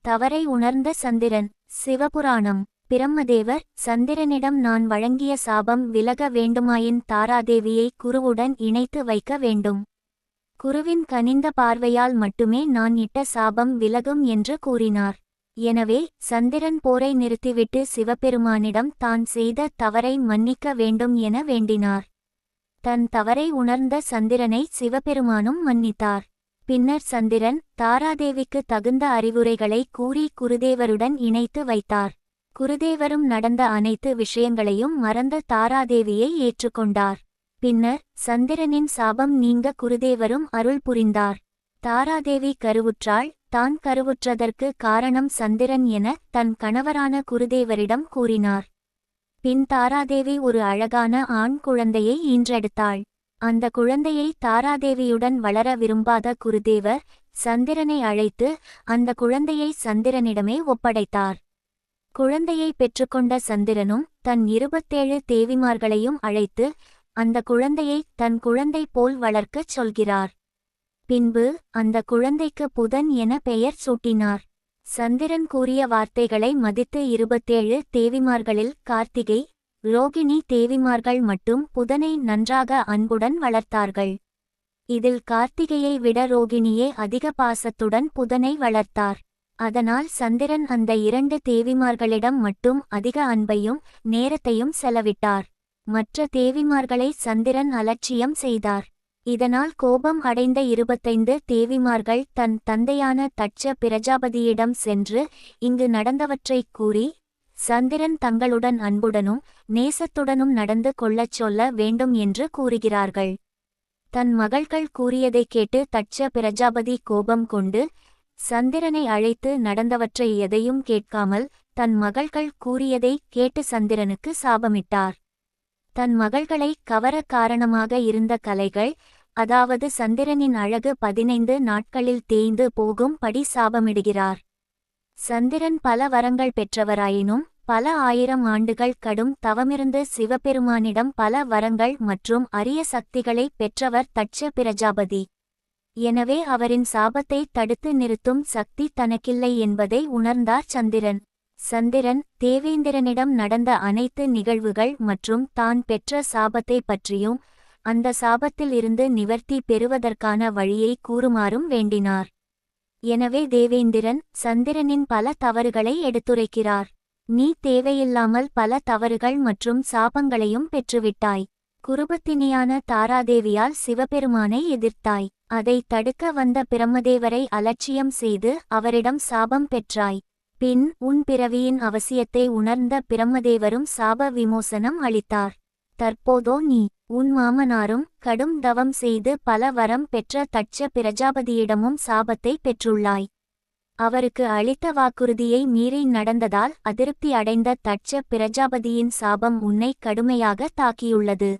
தவறை உணர்ந்த சந்திரன். சிவபுராணம். பிரம்மதேவர் சந்திரனிடம் நான் வழங்கிய சாபம் விலக வேண்டுமாயின் தாராதேவியை குருவுடன் இணைத்து வைக்க வேண்டும். குருவின் கனிந்த பார்வையால் மட்டுமே நான் இட்ட சாபம் விலகும் என்று கூறினார். எனவே சந்திரன் போரை நிறுத்திவிட்டு சிவபெருமானிடம் தான் செய்த தவறை மன்னிக்க வேண்டும் என வேண்டினார். தன் தவறை உணர்ந்த சந்திரனை சிவபெருமானும் மன்னித்தார். பின்னர் சந்திரன் தாராதேவிக்கு தகுந்த அறிவுரைகளை கூறி குருதேவருடன் இணைத்து வைத்தார். குருதேவரும் நடந்த அனைத்து விஷயங்களையும் மறந்த தாராதேவியை ஏற்றுக்கொண்டார். பின்னர் சந்திரனின் சாபம் நீங்க குருதேவரும் அருள் புரிந்தார். தாராதேவி கருவுற்றாள். தான் கருவுற்றதற்கு காரணம் சந்திரன் என தன் கணவரான குருதேவரிடம் கூறினார். பின் தாராதேவி ஒரு அழகான ஆண் குழந்தையை ஈன்றெடுத்தாள். அந்த குழந்தையை தாராதேவியுடன் வளர விரும்பாத குருதேவர் சந்திரனை அழைத்து அந்த குழந்தையை சந்திரனிடமே ஒப்படைத்தார். குழந்தையை பெற்றுக்கொண்ட சந்திரனும் தன் 27 தேவிமார்களையும் அழைத்து அந்த குழந்தையை தன் குழந்தை போல் வளர்க்கச் சொல்கிறார். பின்பு அந்த குழந்தைக்கு புதன் என பெயர் சூட்டினார். சந்திரன் கூறிய வார்த்தைகளை மதித்து 27 தேவிமார்களில் கார்த்திகை, ரோகிணி தேவிமார்கள் மட்டும் புதனை நன்றாக அன்புடன் வளர்த்தார்கள். இதில் கார்த்திகையை விட ரோகிணியே அதிக பாசத்துடன் புதனை வளர்த்தார். அதனால் சந்திரன் அந்த 2 தேவிமார்களிடம் மட்டும் அதிக அன்பையும் நேரத்தையும் செலவிட்டார். மற்ற தேவிமார்களை சந்திரன் அலட்சியம் செய்தார். இதனால் கோபம் அடைந்த 25 தேவிமார்கள் தன் தந்தையான தட்ச பிரஜாபதியிடம் சென்று இங்கு நடந்தவற்றைக் கூறி சந்திரன் தங்களுடன் அன்புடனும் நேசத்துடனும் நடந்து கொள்ளச் சொல்ல வேண்டும் என்று கூறுகிறார்கள். தன் மகள்கள் கூறியதைக் கேட்டு தட்ச பிரஜாபதி கோபம் கொண்டு சந்திரனை அழைத்து நடந்தவற்றை எதையும் கேட்காமல் தன் மகள்கள் கூறியதை கேட்டு சந்திரனுக்கு சாபமிட்டார். தன் மகள்களை கவர காரணமாக இருந்த கலைகள், அதாவது சந்திரனின் அழகு 15 நாட்களில் தேய்ந்து போகும் படி சாபமிடுகிறார். சந்திரன் பல வரங்கள் பெற்றவராயினும் பல 1000 ஆண்டுகள் கடும் தவமிருந்து சிவபெருமானிடம் பல வரங்கள் மற்றும் அரிய சக்திகளை பெற்றவர் தட்ச பிரஜாபதி. எனவே அவரின் சாபத்தை தடுத்து நிறுத்தும் சக்தி தனக்கில்லை என்பதை உணர்ந்தார் சந்திரன். சந்திரன் தேவேந்திரனிடம் நடந்த அனைத்து நிகழ்வுகள் மற்றும் தான் பெற்ற சாபத்தை பற்றியும் அந்த சாபத்தில் இருந்து நிவர்த்தி பெறுவதற்கான வழியை கூறுமாறும் வேண்டினார். எனவே தேவேந்திரன் சந்திரனின் பல தவறுகளை எடுத்துரைக்கிறார். நீ தேவையில்லாமல் பல தவறுகள் மற்றும் சாபங்களையும் பெற்றுவிட்டாய். குருபத்தினியான தாராதேவியால் சிவபெருமானை எதிர்த்தாய். அதை தடுக்க வந்த பிரம்மதேவரை அலட்சியம் செய்து அவரிடம் சாபம் பெற்றாய். பின் உன் பிறவியின் அவசியத்தை உணர்ந்த பிரம்மதேவரும் சாப விமோசனம் அளித்தார். தற்போதோ நீ உன் மாமனாரும் கடும் தவம் செய்து பல வரம் பெற்ற தட்ச பிரஜாபதியிடமும் சாபத்தை பெற்றுள்ளாய். அவருக்கு அளித்த வாக்குறுதியை மீறி நடந்ததால் அதிருப்தி அடைந்த தட்ச பிரஜாபதியின் சாபம் உன்னை கடுமையாக தாக்கியுள்ளது.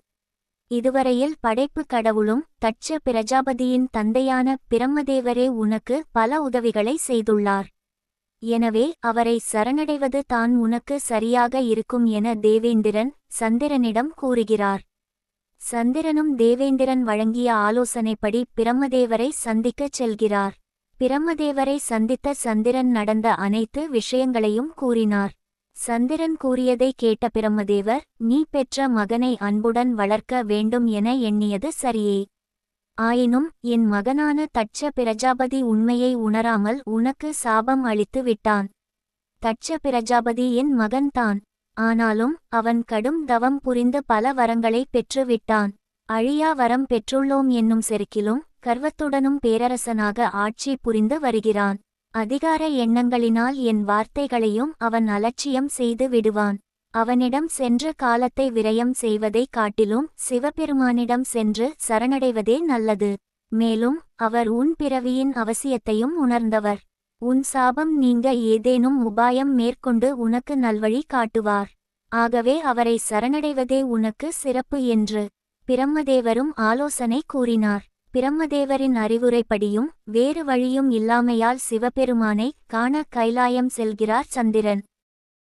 இதுவரையில் படைப்பு கடவுளும் தட்ச பிரஜாபதியின் தந்தையான பிரம்மதேவரே உனக்கு பல உதவிகளை செய்துள்ளார். எனவே அவரை சரணடைவது தான் உனக்கு சரியாக இருக்கும் என தேவேந்திரன் சந்திரனிடம் கூறுகிறார். சந்திரனும் தேவேந்திரன் வழங்கிய ஆலோசனைப்படி பிரம்மதேவரை சந்திக்கச் செல்கிறார். பிரம்மதேவரை சந்தித்த சந்திரன் நடந்த அனைத்து விஷயங்களையும் கூறினார். சந்திரன் கூறியதை கேட்ட பிரம்மதேவர் நீ பெற்ற மகனை அன்புடன் வளர்க்க வேண்டும் என எண்ணியது சரியே. ஆயினும் என் மகனான தட்ச பிரஜாபதி உண்மையை உணராமல் உனக்கு சாபம் அளித்து விட்டான். தட்ச பிரஜாபதி என் மகன்தான். ஆனாலும் அவன் கடும் தவம் புரிந்து பல வரங்களை பெற்று விட்டான். அழியா வரம் பெற்றுள்ளோம் என்னும் செருக்கிலும் கர்வத்துடனும் பேரரசனாக ஆட்சி புரிந்து வருகிறான். அதிகார எண்ணங்களினால் என் வார்த்தைகளையும் அவன் அலட்சியம் செய்து விடுவான். அவனிடம் சென்று காலத்தை விரயம் செய்வதை காட்டிலும் சிவபெருமானிடம் சென்று சரணடைவதே நல்லது. மேலும் அவர் உன் பிறவியின் அவசியத்தையும் உணர்ந்தவர். உன் சாபம் நீங்க ஏதேனும் உபாயம் மேற்கொண்டு உனக்கு நல்வழி காட்டுவார். ஆகவே அவரை சரணடைவதே உனக்கு சிறப்பு என்று பிரம்மதேவரும் ஆலோசனை கூறினார். பிரம்மதேவரின் அறிவுரைப்படியும் வேறு வழியும் இல்லாமையால் சிவபெருமானை காண கைலாயம் செல்கிறார் சந்திரன்.